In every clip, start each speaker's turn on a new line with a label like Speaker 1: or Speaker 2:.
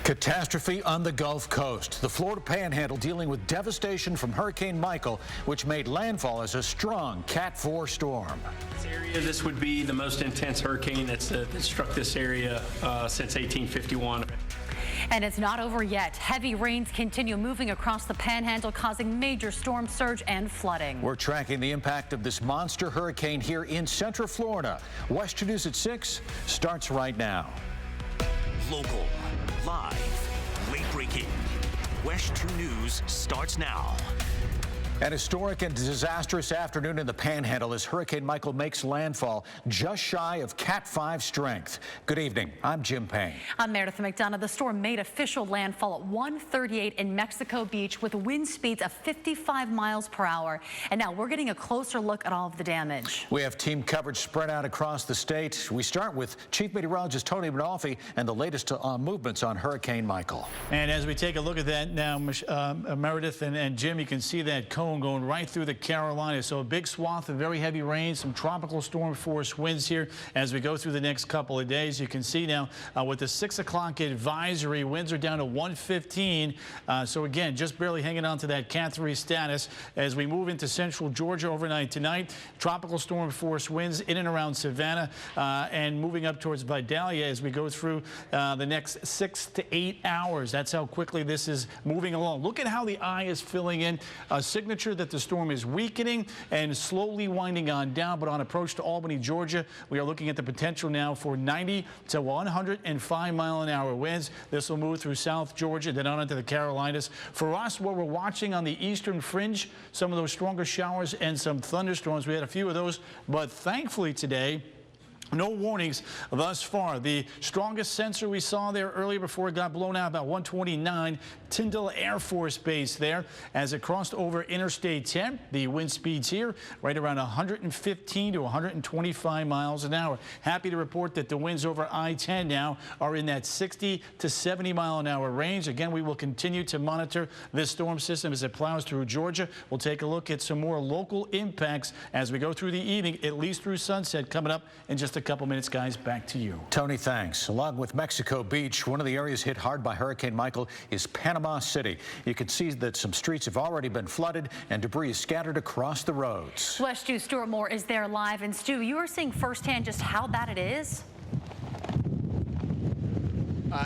Speaker 1: Catastrophe on the Gulf Coast. The Florida Panhandle dealing with devastation from Hurricane Michael, which made landfall as a strong Cat 4 storm.
Speaker 2: This would be the most intense hurricane that struck this area since 1851.
Speaker 3: And it's not over yet. Heavy rains continue moving across the Panhandle, causing major storm surge and flooding.
Speaker 1: We're tracking the impact of this monster hurricane here in Central Florida. Western News at 6 starts right now.
Speaker 4: Local, live, late-breaking. West 2 News starts now.
Speaker 1: An historic and disastrous afternoon in the Panhandle as Hurricane Michael makes landfall just shy of Cat 5 strength. Good evening. I'm Jim Payne.
Speaker 3: I'm Meredith McDonough. The storm made official landfall at 1:38 in Mexico Beach with wind speeds of 55 miles per hour. And now we're getting a closer look at all of the damage.
Speaker 1: We have team coverage spread out across the state. We start with Chief Meteorologist Tony Manalfi and the latest movements on Hurricane Michael.
Speaker 5: And as we take a look at that now, Meredith and Jim, you can see that cone going right through the Carolinas. So a big swath of very heavy rain, some tropical storm force winds here as we go through the next couple of days. You can see now with the 6 o'clock advisory, winds are down to 115. So again, just barely hanging on to that Cat 3 status as we move into central Georgia overnight tonight. Tropical storm force winds in and around Savannah and moving up towards Vidalia as we go through the next 6 to 8 hours. That's how quickly this is moving along. Look at how the eye is filling in. A signature that the storm is weakening and slowly winding on down, but on approach to Albany, Georgia, we are looking at the potential now for 90 to 105-mile-an-hour winds. This will move through South Georgia, then on into the Carolinas. For us, what we're watching on the eastern fringe, some of those stronger showers and some thunderstorms. We had a few of those, but thankfully today, no warnings thus far. The strongest sensor we saw there earlier before it got blown out, about 129, Tyndall Air Force Base there as it crossed over Interstate 10. The wind speeds here right around 115 to 125 miles an hour. Happy to report that the winds over I-10 now are in that 60 to 70 mile an hour range. Again, we will continue to monitor this storm system as it plows through Georgia. We'll take a look at some more local impacts as we go through the evening, at least through sunset, coming up in just a couple minutes. Guys, back to you.
Speaker 1: Tony, thanks. Along with Mexico Beach, one of the areas hit hard by Hurricane Michael is Panama City. You can see that some streets have already been flooded and debris is scattered across the roads.
Speaker 3: West 2 Stuart Moore is there live. And Stu, you are seeing firsthand just how bad it is.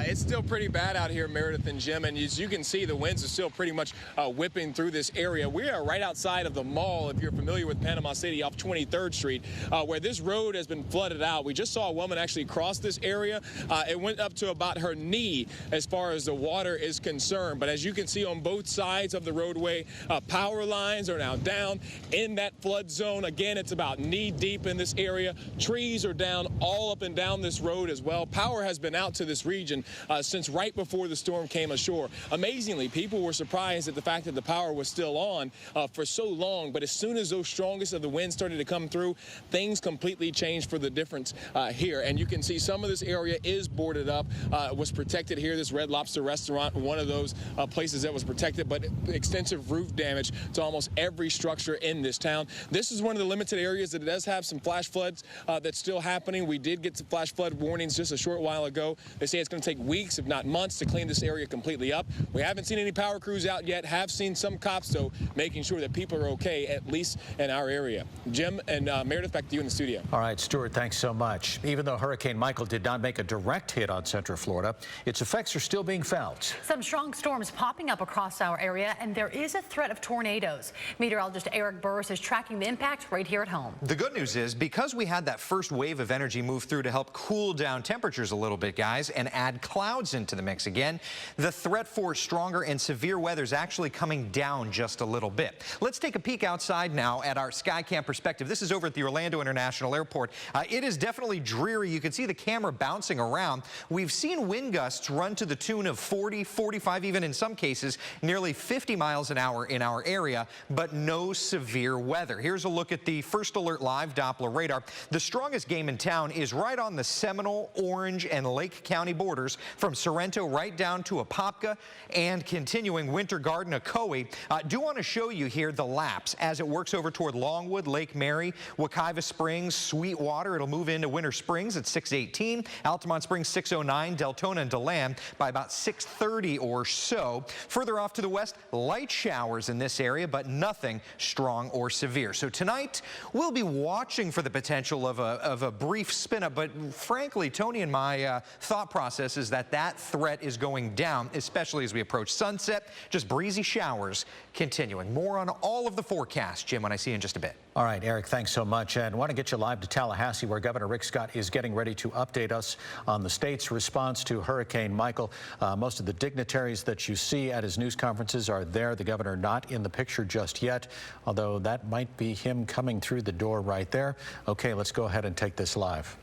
Speaker 6: It's still pretty bad out here, Meredith and Jim, and as you can see, the winds are still pretty much whipping through this area. We are right outside of the mall, if you're familiar with Panama City, off 23rd Street, where this road has been flooded out. We just saw a woman actually cross this area. It went up to about her knee as far as the water is concerned, but as you can see on both sides of the roadway, power lines are now down in that flood zone. Again, it's about knee deep in this area. Trees are down all up and down this road as well. Power has been out to this region since right before the storm came ashore. Amazingly, people were surprised at the fact that the power was still on for so long, but as soon as those strongest of the winds started to come through, things completely changed for the difference here. And you can see some of this area is boarded up, was protected here. This Red Lobster restaurant, one of those places that was protected, but extensive roof damage to almost every structure in this town. This is one of the limited areas that does have some flash floods that's still happening. We did get some flash flood warnings just a short while ago. They say it's going to take weeks, if not months, to clean this area completely up. We haven't seen any power crews out yet. Have seen some cops, though, making sure that people are okay, at least in our area. Jim and Meredith, back to you in the studio.
Speaker 1: All right, Stuart, thanks so much. Even though Hurricane Michael did not make a direct hit on Central Florida, its effects are still being felt.
Speaker 3: Some strong storms popping up across our area, and there is a threat of tornadoes. Meteorologist Eric Burris is tracking the impact right here at home.
Speaker 7: The good news is, because we had that first wave of energy move through to help cool down temperatures a little bit, guys, and add clouds into the mix again, the threat for stronger and severe weather is actually coming down just a little bit. Let's take a peek outside now at our Skycam perspective. This is over at the Orlando International Airport. It is definitely dreary. You can see the camera bouncing around. We've seen wind gusts run to the tune of 40, 45, even in some cases, nearly 50 miles an hour in our area, but no severe weather. Here's a look at the First Alert Live Doppler radar. The strongest game in town is right on the Seminole, Orange, and Lake County border. borders from Sorrento right down to Apopka and continuing Winter Garden, Ocoee. Do want to show you here the lapse as it works over toward Longwood, Lake Mary, Wekiva Springs, Sweetwater. It'll move into Winter Springs at 6:18, Altamont Springs 6:09, Deltona and DeLand by about 6:30 or so. Further off to the west, light showers in this area, but nothing strong or severe. So tonight, we'll be watching for the potential of a brief spin-up, but frankly, Tony and my thought process is that threat is going down, especially as we approach sunset. Just breezy showers continuing. More on all of the forecast, Jim, when I see you in just a bit.
Speaker 1: All right, Eric, thanks so much. And I want to get you live to Tallahassee, where Governor Rick Scott is getting ready to update us on the state's response to Hurricane Michael. Most of the dignitaries that you see at his news conferences are there. The governor not in the picture just yet, although that might be him coming through the door right there. Okay, let's go ahead and take this live.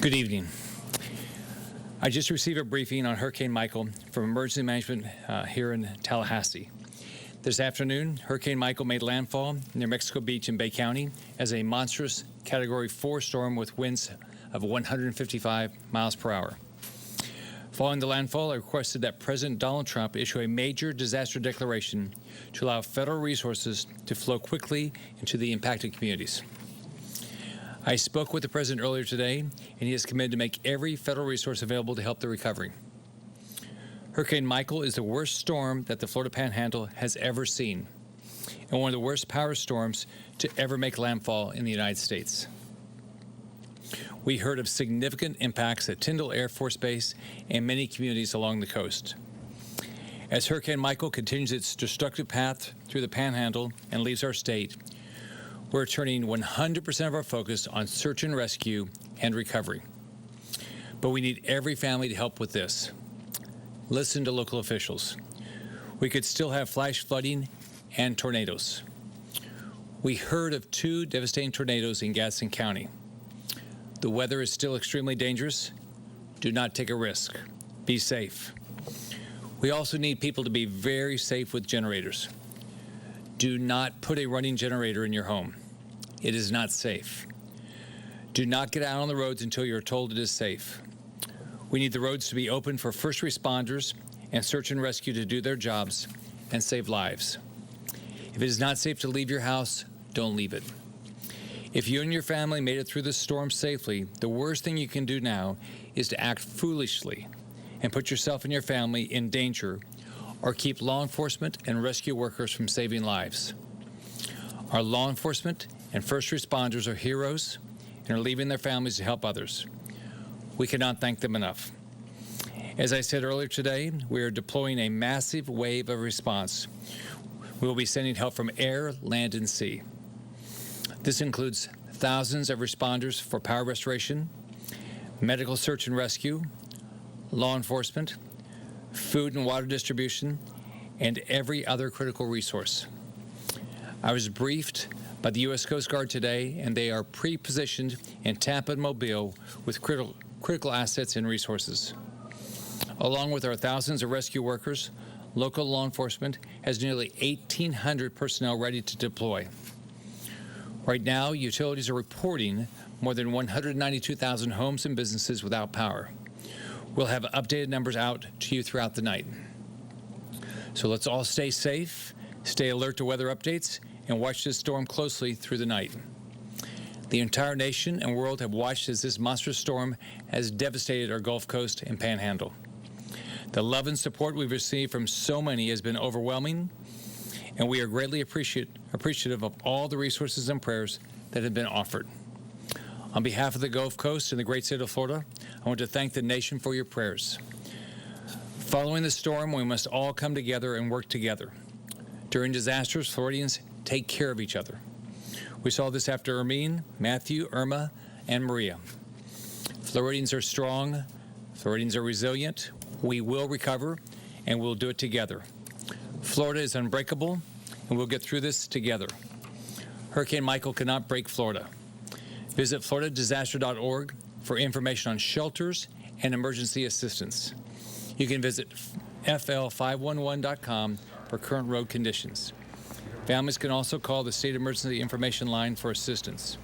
Speaker 8: Good evening. I just received a briefing on Hurricane Michael from Emergency Management here in Tallahassee. This afternoon, Hurricane Michael made landfall near Mexico Beach in Bay County as a monstrous Category 4 storm with winds of 155 miles per hour. Following the landfall, I requested that President Donald Trump issue a major disaster declaration to allow federal resources to flow quickly into the impacted communities. I spoke with the president earlier today, and he is committed to make every federal resource available to help the recovery. Hurricane Michael is the worst storm that the Florida Panhandle has ever seen, and one of the worst power storms to ever make landfall in the United States. We heard of significant impacts at Tyndall Air Force Base and many communities along the coast. As Hurricane Michael continues its destructive path through the Panhandle and leaves our state, we're turning 100% of our focus on search and rescue and recovery. But we need every family to help with this. Listen to local officials. We could still have flash flooding and tornadoes. We heard of 2 devastating tornadoes in Gadsden County. The weather is still extremely dangerous. Do not take a risk. Be safe. We also need people to be very safe with generators. Do not put a running generator in your home. It is not safe. Do not get out on the roads until you're told it is safe. We need the roads to be open for first responders and search and rescue to do their jobs and save lives. If it is not safe to leave your house, don't leave it. If you and your family made it through the storm safely, the worst thing you can do now is to act foolishly and put yourself and your family in danger, or keep law enforcement and rescue workers from saving lives. Our law enforcement and first responders are heroes and are leaving their families to help others. We cannot thank them enough. As I said earlier today, we are deploying a massive wave of response. We will be sending help from air, land, and sea. This includes thousands of responders for power restoration, medical search and rescue, law enforcement, food and water distribution, and every other critical resource. I was briefed by the U.S. Coast Guard today, and they are pre-positioned in Tampa and Mobile with critical assets and resources. Along with our thousands of rescue workers, local law enforcement has nearly 1,800 personnel ready to deploy. Right now, utilities are reporting more than 192,000 homes and businesses without power. We'll have updated numbers out to you throughout the night. So let's all stay safe, stay alert to weather updates, and watch this storm closely through the night. The entire nation and world have watched as this monstrous storm has devastated our Gulf Coast and Panhandle. The love and support we've received from so many has been overwhelming, and we are greatly appreciative of all the resources and prayers that have been offered. On behalf of the Gulf Coast and the great state of Florida, I want to thank the nation for your prayers. Following the storm, we must all come together and work together. During disasters, Floridians take care of each other. We saw this after Hermine, Matthew, Irma, and Maria. Floridians are strong. Floridians are resilient. We will recover, and we'll do it together. Florida is unbreakable, and we'll get through this together. Hurricane Michael cannot break Florida. Visit floridadisaster.org for information on shelters and emergency assistance. You can visit fl511.com for current road conditions. Families can also call the State Emergency Information Line for assistance.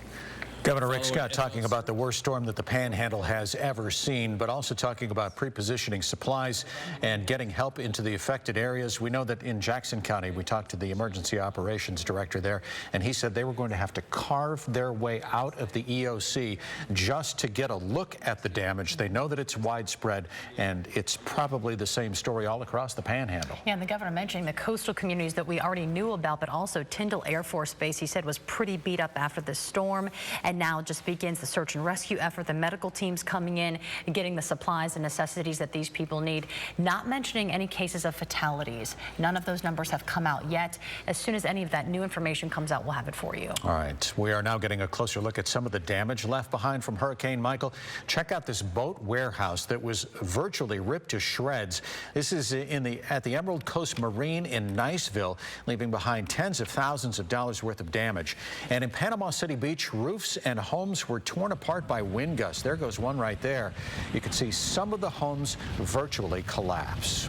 Speaker 1: Governor Rick Scott talking about the worst storm that the Panhandle has ever seen, but also talking about pre-positioning supplies and getting help into the affected areas. We know that in Jackson County, we talked to the emergency operations director there, and he said they were going to have to carve their way out of the EOC just to get a look at the damage. They know that it's widespread, and it's probably the same story all across the Panhandle.
Speaker 3: Yeah, and the governor mentioning the coastal communities that we already knew about, but also Tyndall Air Force Base, he said, was pretty beat up after the storm. And now just begins the search and rescue effort. The medical teams coming in and getting the supplies and necessities that these people need. Not mentioning any cases of fatalities. None of those numbers have come out yet. As soon as any of that new information comes out, we'll have it for you.
Speaker 1: All right, we are now getting a closer look at some of the damage left behind from Hurricane Michael. Check out this boat warehouse that was virtually ripped to shreds. This is at the Emerald Coast Marine in Niceville, leaving behind tens of thousands of dollars worth of damage. And in Panama City Beach, roofs and homes were torn apart by wind gusts. There goes one right there. You can see some of the homes virtually collapse.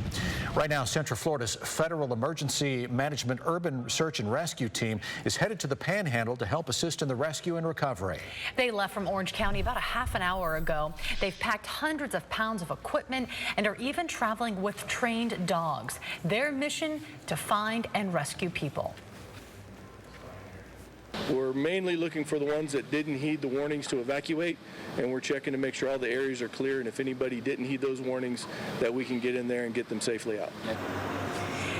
Speaker 1: Right now, Central Florida's Federal Emergency Management Urban Search and Rescue Team is headed to the Panhandle to help assist in the rescue and recovery.
Speaker 3: They left from Orange County about a half an hour ago. They've packed hundreds of pounds of equipment and are even traveling with trained dogs. Their mission: to find and rescue people.
Speaker 9: We're mainly looking for the ones that didn't heed the warnings to evacuate, and we're checking to make sure all the areas are clear, and if anybody didn't heed those warnings, that we can get in there and get them safely out.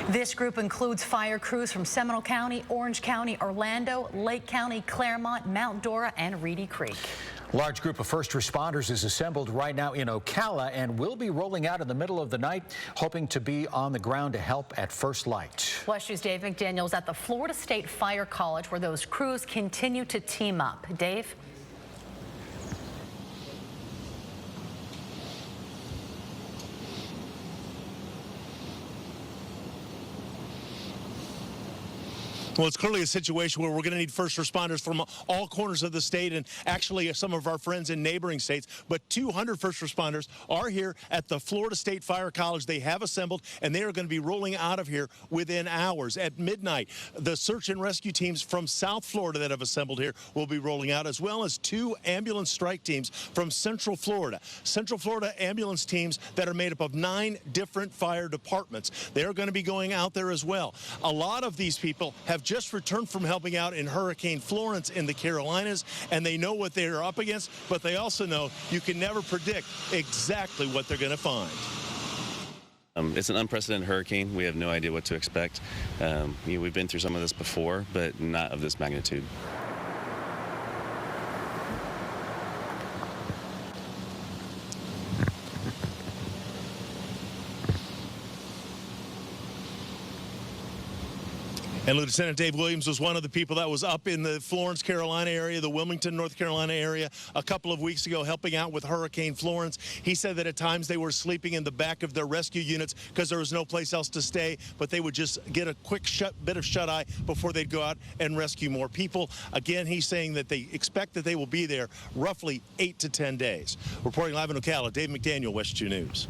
Speaker 3: This group includes fire crews from Seminole County, Orange County, Orlando, Lake County, Claremont, Mount Dora, and Reedy Creek.
Speaker 1: Large group of first responders is assembled right now in Ocala and will be rolling out in the middle of the night, hoping to be on the ground to help at first light.
Speaker 3: West 2's Dave McDaniel is at the Florida State Fire College, where those crews continue to team up. Dave?
Speaker 10: Well, it's clearly a situation where we're going to need first responders from all corners of the state and actually some of our friends in neighboring states. But 200 first responders are here at the Florida State Fire College. They have assembled, and they are going to be rolling out of here within hours. At midnight, the search and rescue teams from South Florida that have assembled here will be rolling out, as well as 2 ambulance strike teams from Central Florida. Central Florida ambulance teams that are made up of 9 different fire departments. They're going to be going out there as well. A lot of these people have just returned from helping out in Hurricane Florence in the Carolinas, and they know what they're up against, but they also know you can never predict exactly what they're going to find.
Speaker 11: It's an unprecedented hurricane. We have no idea what to expect. We've been through some of this before, but not of this magnitude.
Speaker 10: And Lieutenant Dave Williams was one of the people that was up in the Florence, Carolina area, the Wilmington, North Carolina area a couple of weeks ago helping out with Hurricane Florence. He said that at times they were sleeping in the back of their rescue units because there was no place else to stay, but they would just get a quick bit of shut-eye before they'd go out and rescue more people. Again, he's saying that they expect that they will be there roughly 8 to 10 days. Reporting live in Ocala, Dave McDaniel, West 2 News.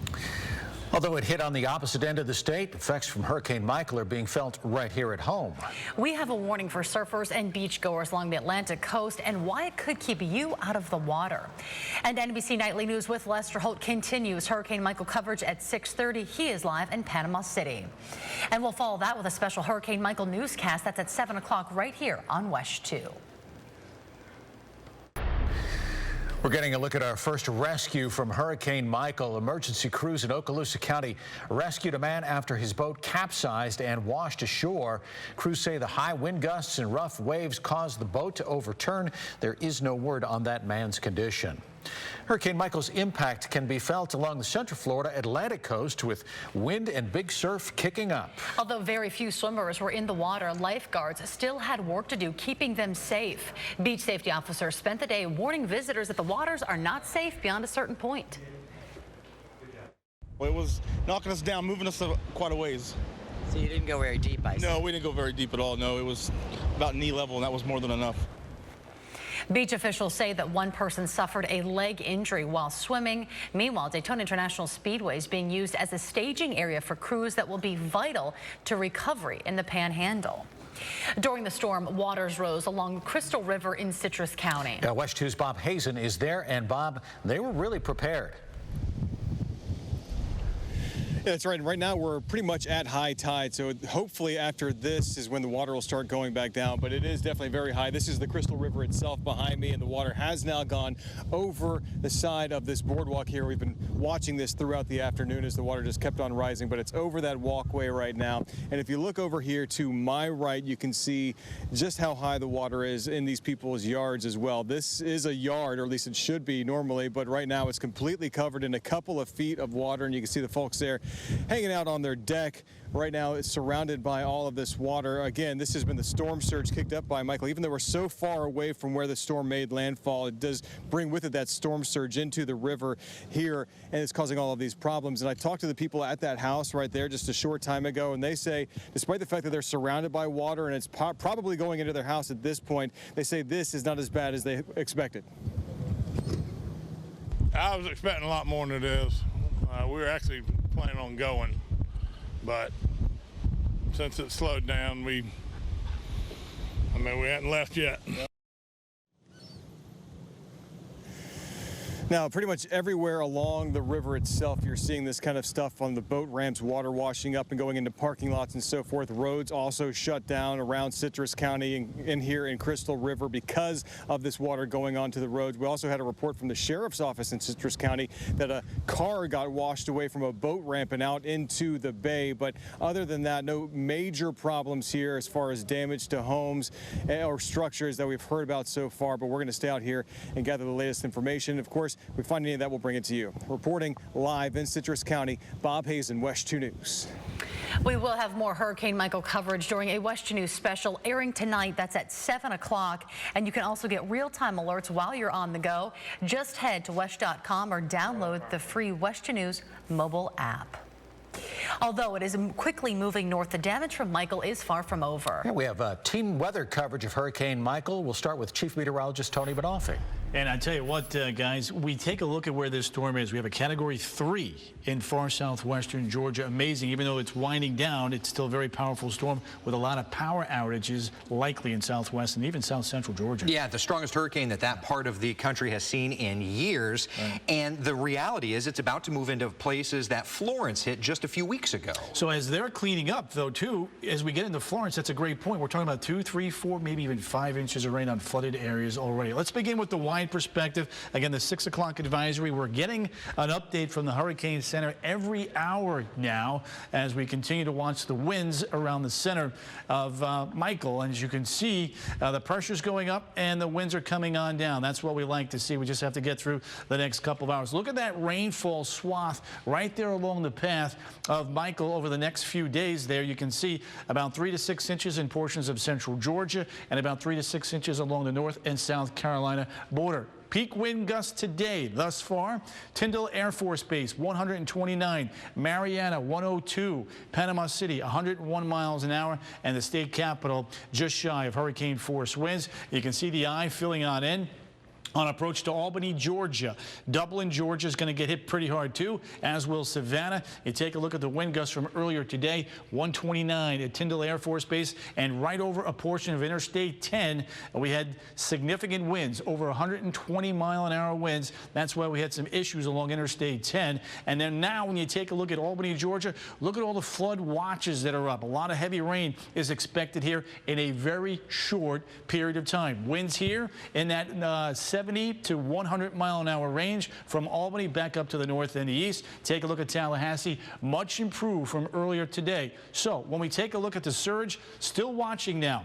Speaker 1: Although it hit on the opposite end of the state, effects from Hurricane Michael are being felt right here at home.
Speaker 3: We have a warning for surfers and beachgoers along the Atlantic coast and why it could keep you out of the water. And NBC Nightly News with Lester Holt continues Hurricane Michael coverage at 6:30. He is live in Panama City. And we'll follow that with a special Hurricane Michael newscast that's at 7 o'clock right here on West 2.
Speaker 1: We're getting a look at our first rescue from Hurricane Michael. Emergency crews in Okaloosa County rescued a man after his boat capsized and washed ashore. Crews say the high wind gusts and rough waves caused the boat to overturn. There is no word on that man's condition. Hurricane Michael's impact can be felt along the Central Florida Atlantic coast with wind and big surf kicking up.
Speaker 3: Although very few swimmers were in the water, lifeguards still had work to do keeping them safe. Beach safety officers spent the day warning visitors that the waters are not safe beyond a certain point.
Speaker 12: Well, it was knocking us down, moving us quite a ways.
Speaker 13: So you didn't go very deep, I see.
Speaker 12: No, we didn't go very deep at all. No, it was about knee level, and that was more than enough.
Speaker 3: Beach officials say that one person suffered a leg injury while swimming. Meanwhile, Daytona International Speedway is being used as a staging area for crews that will be vital to recovery in the Panhandle. During the storm, waters rose along Crystal River in Citrus County.
Speaker 1: West 2's Bob Hazen is there, and Bob, they were really prepared.
Speaker 14: Yeah, that's right. Right now, we're pretty much at high tide, so hopefully after this is when the water will start going back down, but it is definitely very high. This is the Crystal River itself behind me, and the water has now gone over the side of this boardwalk here. We've been watching this throughout the afternoon as the water just kept on rising, but it's over that walkway right now. And if you look over here to my right, you can see just how high the water is in these people's yards as well. This is a yard, or at least it should be normally, but right now it's completely covered in a couple of feet of water, and you can see the folks there hanging out on their deck. Right now it's surrounded by all of this water. Again, this has been the storm surge kicked up by Michael. Even though we're so far away from where the storm made landfall, it does bring with it that storm surge into the river here, and it's causing all of these problems. And I talked to the people at that house right there just a short time ago, and they say, despite the fact that they're surrounded by water and it's probably going into their house at this point, they say this is not as bad as they expected.
Speaker 15: I was expecting a lot more than it is. We were actually planning on going, but since it slowed down, we hadn't left yet.
Speaker 14: Now, pretty much everywhere along the river itself, you're seeing this kind of stuff on the boat ramps, water washing up and going into parking lots and so forth. Roads also shut down around Citrus County in here in Crystal River because of this water going onto the roads. We also had a report from the sheriff's office in Citrus County that a car got washed away from a boat ramp and out into the bay. But other than that, no major problems here as far as damage to homes or structures that we've heard about so far. But we're going to stay out here and gather the latest information. Of course, if we find any of that, we'll bring it to you. Reporting live in Citrus County, Bob Hazen, West 2 News.
Speaker 3: We will have more Hurricane Michael coverage during a West 2 News special airing tonight. That's at 7 o'clock. And you can also get real-time alerts while you're on the go. Just head to WESH.com or download the free West 2 News mobile app. Although it is quickly moving north, the damage from Michael is far from over.
Speaker 1: Yeah, we have team weather coverage of Hurricane Michael. We'll start with Chief Meteorologist Tony Badolfi.
Speaker 5: And I tell you what, guys, we take a look at where this storm is. We have a Category 3 in far southwestern Georgia. Amazing. Even though it's winding down, it's still a very powerful storm with a lot of power outages likely in southwest and even south central Georgia.
Speaker 7: Yeah, the strongest hurricane that part of the country has seen in years. Right. And the reality is it's about to move into places that Florence hit just a few weeks ago.
Speaker 5: So as they're cleaning up, though, too, as we get into Florence, that's a great point. We're talking about 2, 3, 4, maybe even 5 inches of rain on flooded areas already. Let's begin with the wide perspective. Again, the 6 o'clock advisory. We're getting an update from the Hurricane Center every hour now as we continue to watch the winds around the center of Michael. And as you can see, the pressure's going up and the winds are coming on down. That's what we like to see. We just have to get through the next couple of hours. Look at that rainfall swath right there along the path of Michael over the next few days there. You can see about 3 to 6 inches in portions of central Georgia and about 3 to 6 inches along the North and South Carolina border. Peak wind gusts today thus far. Tyndall Air Force Base 129, Mariana 102, Panama City 101 miles an hour, and the state capital just shy of hurricane force winds. You can see the eye filling on in. On approach to Albany, Georgia. Dublin, Georgia is going to get hit pretty hard, too, as will Savannah. You take a look at the wind gusts from earlier today, 129 at Tyndall Air Force Base, and right over a portion of Interstate 10, we had significant winds, over 120-mile-an-hour winds. That's why we had some issues along Interstate 10. And then now, when you take a look at Albany, Georgia, look at all the flood watches that are up. A lot of heavy rain is expected here in a very short period of time. Winds here in that 70 to 100-mile-an-hour range from Albany back up to the north and the east. Take a look at Tallahassee, much improved from earlier today. So when we take a look at the surge, still watching now.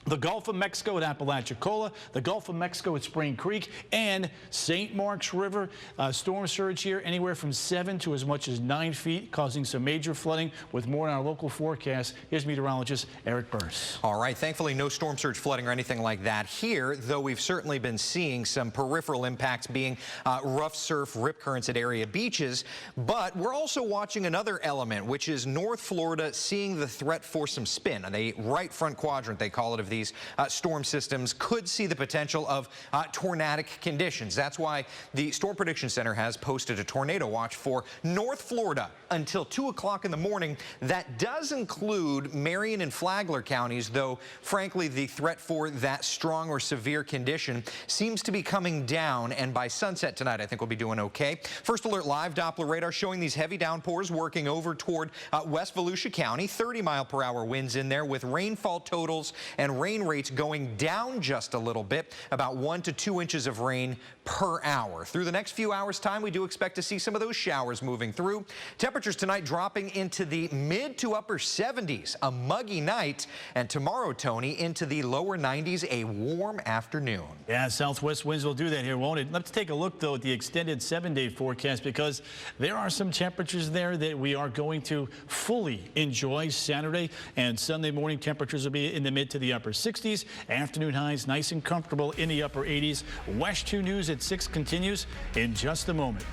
Speaker 5: The Gulf of Mexico at Apalachicola, the Gulf of Mexico at Spring Creek, and St. Marks River. Storm surge here anywhere from 7 to as much as 9 feet, causing some major flooding. With more in our local forecast, here's meteorologist Eric Burse.
Speaker 7: All right, thankfully no storm surge flooding or anything like that here, though we've certainly been seeing some peripheral impacts being rough surf, rip currents at area beaches. But we're also watching another element, which is North Florida seeing the threat for some spin. The right front quadrant, they call it, of the these storm systems could see the potential of tornadic conditions. That's why the Storm Prediction Center has posted a tornado watch for North Florida until 2 o'clock in the morning. That does include Marion and Flagler counties, though frankly the threat for that strong or severe condition seems to be coming down, and by sunset tonight I think we'll be doing okay. First Alert Live Doppler radar showing these heavy downpours working over toward West Volusia County. 30-mile-per-hour winds in there with rainfall totals and rain rates going down just a little bit, about 1 to 2 inches of rain per hour. Through the next few hours time, we do expect to see some of those showers moving through. Temperatures tonight dropping into the mid to upper 70s, a muggy night, and tomorrow, Tony, into the lower 90s, a warm afternoon.
Speaker 5: Yeah, southwest winds will do that here, won't it? Let's take a look, though, at the extended 7-day forecast, because there are some temperatures there that we are going to fully enjoy. Saturday and Sunday morning temperatures will be in the mid to the upper 60s. Afternoon highs nice and comfortable in the upper 80s. Wesh 2 News at 6 continues in just a moment.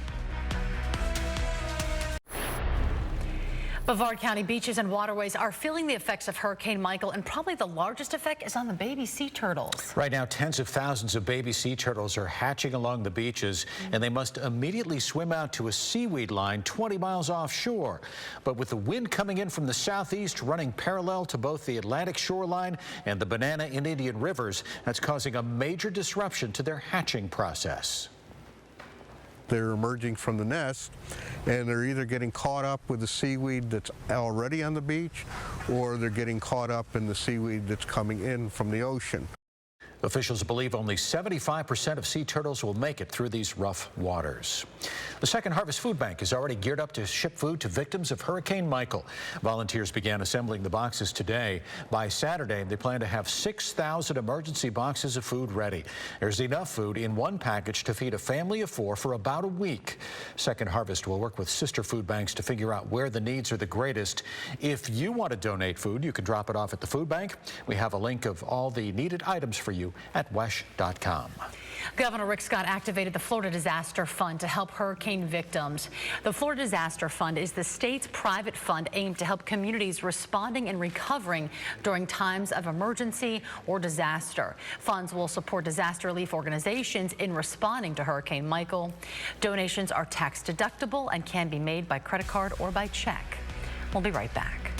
Speaker 3: Brevard County beaches and waterways are feeling the effects of Hurricane Michael, and probably the largest effect is on the baby sea turtles.
Speaker 1: Right now, tens of thousands of baby sea turtles are hatching along the beaches, and they must immediately swim out to a seaweed line 20 miles offshore. But with the wind coming in from the southeast running parallel to both the Atlantic shoreline and the Banana and Indian rivers, that's causing a major disruption to their hatching process.
Speaker 16: They're emerging from the nest, and they're either getting caught up with the seaweed that's already on the beach, or they're getting caught up in the seaweed that's coming in from the ocean.
Speaker 1: Officials believe only 75% of sea turtles will make it through these rough waters. The Second Harvest Food Bank is already geared up to ship food to victims of Hurricane Michael. Volunteers began assembling the boxes today. By Saturday, they plan to have 6,000 emergency boxes of food ready. There's enough food in one package to feed a family of 4 for about a week. Second Harvest will work with sister food banks to figure out where the needs are the greatest. If you want to donate food, you can drop it off at the food bank. We have a link of all the needed items for you at wesh.com.
Speaker 3: Governor Rick Scott activated the Florida Disaster Fund to help hurricane victims. The Florida Disaster Fund is the state's private fund aimed to help communities responding and recovering during times of emergency or disaster. Funds will support disaster relief organizations in responding to Hurricane Michael. Donations are tax deductible and can be made by credit card or by check. We'll be right back.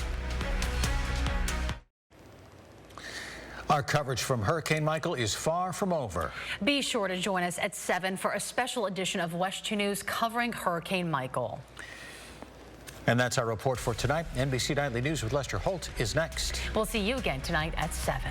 Speaker 1: Our coverage from Hurricane Michael is far from over.
Speaker 3: Be sure to join us at 7 for a special edition of Wesh 2 News covering Hurricane Michael.
Speaker 1: And that's our report for tonight. NBC Nightly News with Lester Holt is next.
Speaker 3: We'll see you again tonight at 7.